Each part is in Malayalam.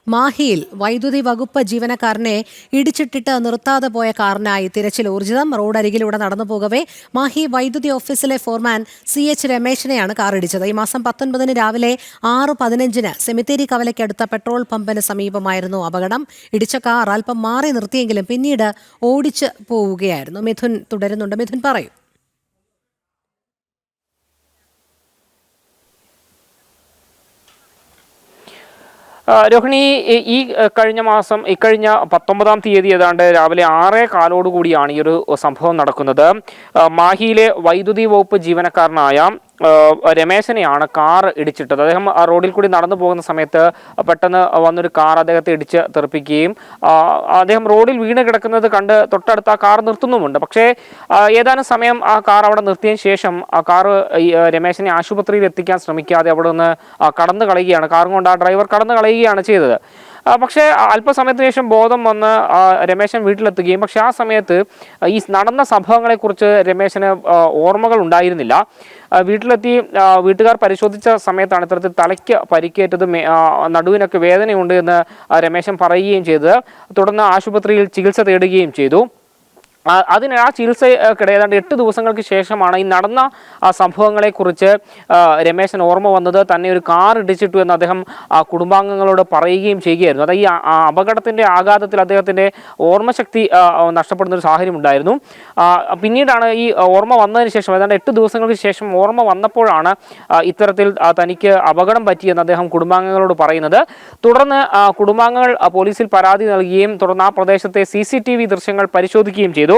മാഹിയിൽ വൈദ്യുതി വകുപ്പ് ജീവനക്കാരനെ ഇടിച്ചിട്ടിട്ട് നിർത്താതെ പോയ കാറിനായി തിരച്ചിൽ ഊർജിതം. റോഡരികിലൂടെ നടന്നു പോകവെ മാഹി വൈദ്യുതി ഓഫീസിലെ ഫോർമാൻ CH രമേശിനെയാണ് കാർ ഇടിച്ചത്. ഈ മാസം 19 രാവിലെ 6:15 സെമിത്തേരി കവലയ്ക്കടുത്ത പെട്രോൾ പമ്പിന് സമീപമായിരുന്നു അപകടം. ഇടിച്ച കാർ അല്പം മാറി നിർത്തിയെങ്കിലും പിന്നീട് ഓടിച്ച് പോവുകയായിരുന്നു. മിഥുൻ തുടരുന്നുണ്ട്. മിഥുൻ പറയൂ. രോഹിണി, ഈ കഴിഞ്ഞ 19-ാം തീയതി ഏതാണ്ട് രാവിലെ 6:15 ഈ ഒരു സംഭവം നടക്കുന്നത്. മാഹിയിലെ വൈദ്യുതി വകുപ്പ് ജീവനക്കാരനായ രമേശനെയാണ് കാർ ഇടിച്ചിട്ടത്. അദ്ദേഹം റോഡിൽ കൂടി നടന്നു പോകുന്ന സമയത്ത് പെട്ടെന്ന് വന്നൊരു കാർ അദ്ദേഹത്തെ ഇടിച്ച് തെറിപ്പിക്കുകയും അദ്ദേഹം റോഡിൽ വീണ് കിടക്കുന്നത് കണ്ട് തൊട്ടടുത്ത് ആ കാർ നിർത്തുന്നുമുണ്ട്. പക്ഷേ ഏതാനും സമയം ആ കാർ അവിടെ നിർത്തിയതിനു ശേഷം ആ കാർ രമേശനെ ആശുപത്രിയിൽ എത്തിക്കാൻ ശ്രമിക്കാതെ അവിടെ നിന്ന് കടന്നു കളയുകയാണ്. കാറും കൊണ്ട് ആ ഡ്രൈവർ കടന്നു കളയുകയാണ് ചെയ്തത്. പക്ഷേ അല്പസമയത്തിന് ശേഷം ബോധം വന്ന് രമേശൻ വീട്ടിലെത്തുകയും പക്ഷെ ആ സമയത്ത് ഈ നടന്ന സംഭവങ്ങളെക്കുറിച്ച് രമേശന് ഓർമ്മകൾ ഉണ്ടായിരുന്നില്ല. വീട്ടിലെത്തി വീട്ടുകാർ പരിശോധിച്ച സമയത്താണ് ഇത്തരത്തിൽ തലയ്ക്ക് പരിക്കേറ്റതും നടുവിനൊക്കെ വേദനയുണ്ട് എന്ന് രമേശൻ പറയുകയും ചെയ്തത്. തുടർന്ന് ആശുപത്രിയിൽ ചികിത്സ തേടുകയും ചെയ്തു. ആ ചികിത്സക്കിടെ ഏതാണ്ട് 8 ദിവസങ്ങൾക്ക് ശേഷമാണ് ഈ നടന്ന ആ സംഭവങ്ങളെക്കുറിച്ച് രമേശൻ ഓർമ്മ വന്നത്. തന്നെ ഒരു കാർ ഇടിച്ചിട്ടു എന്ന് അദ്ദേഹം കുടുംബാംഗങ്ങളോട് പറയുകയും ചെയ്യുകയായിരുന്നു. അത് ഈ അപകടത്തിൻ്റെ ആഘാതത്തിൽ അദ്ദേഹത്തിൻ്റെ ഓർമ്മശക്തി നഷ്ടപ്പെടുന്ന ഒരു സാഹചര്യം ഉണ്ടായിരുന്നു. പിന്നീടാണ് ഈ ഓർമ്മ വന്നതിന് ശേഷം ഏതാണ്ട് 8 ദിവസങ്ങൾക്ക് ശേഷം ഓർമ്മ വന്നപ്പോഴാണ് ഇത്തരത്തിൽ തനിക്ക് അപകടം പറ്റിയെന്ന് അദ്ദേഹം കുടുംബാംഗങ്ങളോട് പറയുന്നത്. തുടർന്ന് കുടുംബാംഗങ്ങൾ പോലീസിൽ പരാതി നൽകുകയും തുടർന്ന് ആ പ്രദേശത്തെ CCTV ദൃശ്യങ്ങൾ പരിശോധിക്കുകയും ചെയ്തു.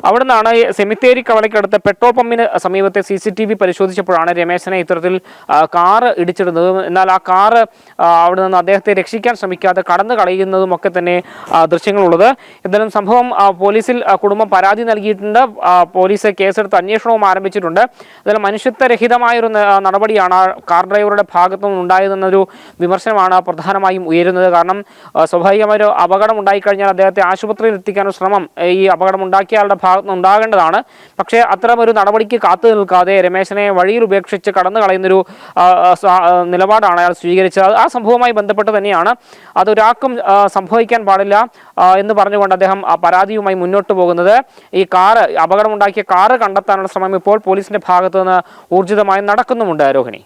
അവിടെ നിന്നാണ് സെമിത്തേരി കവലയ്ക്കടുത്ത പെട്രോൾ പമ്പിന് സമീപത്തെ CCTV പരിശോധിച്ചപ്പോഴാണ് രമേശനെ ഇത്തരത്തിൽ കാറ് ഇടിച്ചിടുന്നത്. എന്നാൽ ആ കാറ് അവിടെ നിന്ന് അദ്ദേഹത്തെ രക്ഷിക്കാൻ ശ്രമിക്കാതെ കടന്നു കളയുന്നതും ഒക്കെ തന്നെ ദൃശ്യങ്ങളുള്ളത്. എന്തായാലും സംഭവം പോലീസിൽ കുടുംബം പരാതി നൽകിയിട്ടുണ്ട്. പോലീസ് കേസെടുത്ത് അന്വേഷണവും ആരംഭിച്ചിട്ടുണ്ട്. എന്തായാലും മനുഷ്യത്വരഹിതമായൊരു നടപടിയാണ് കാർ ഡ്രൈവറുടെ ഭാഗത്തു നിന്നുണ്ടായതെന്നൊരു വിമർശനമാണ് പ്രധാനമായും ഉയരുന്നത്. കാരണം സ്വാഭാവികമായൊരു അപകടം ഉണ്ടായിക്കഴിഞ്ഞാൽ അദ്ദേഹത്തെ ആശുപത്രിയിൽ എത്തിക്കാനുള്ള ശ്രമം ഈ അപകടം ഉണ്ടാക്കിയയാളുടെ ഭാഗത്ത് നിന്ന് ഉണ്ടാകേണ്ടതാണ്. പക്ഷേ അത്തരമൊരു നടപടിക്ക് കാത്തു നിൽക്കാതെ രമേശനെ വഴിയിൽ ഉപേക്ഷിച്ച് കടന്നു കളയുന്നൊരു നിലപാടാണ് അയാൾ സ്വീകരിച്ചത്. ആ സംഭവവുമായി ബന്ധപ്പെട്ട് തന്നെയാണ് അതൊരാൾക്കും സംഭവിക്കാൻ പാടില്ല എന്ന് പറഞ്ഞുകൊണ്ട് അദ്ദേഹം പരാതിയുമായി മുന്നോട്ട് പോകുന്നത്. ഈ അപകടമുണ്ടാക്കിയ കാറ് കണ്ടെത്താനുള്ള ശ്രമം ഇപ്പോൾ പോലീസിന്റെ ഭാഗത്തു നിന്ന് ഊർജിതമായി നടക്കുന്നുമുണ്ട്. രോഹിണി.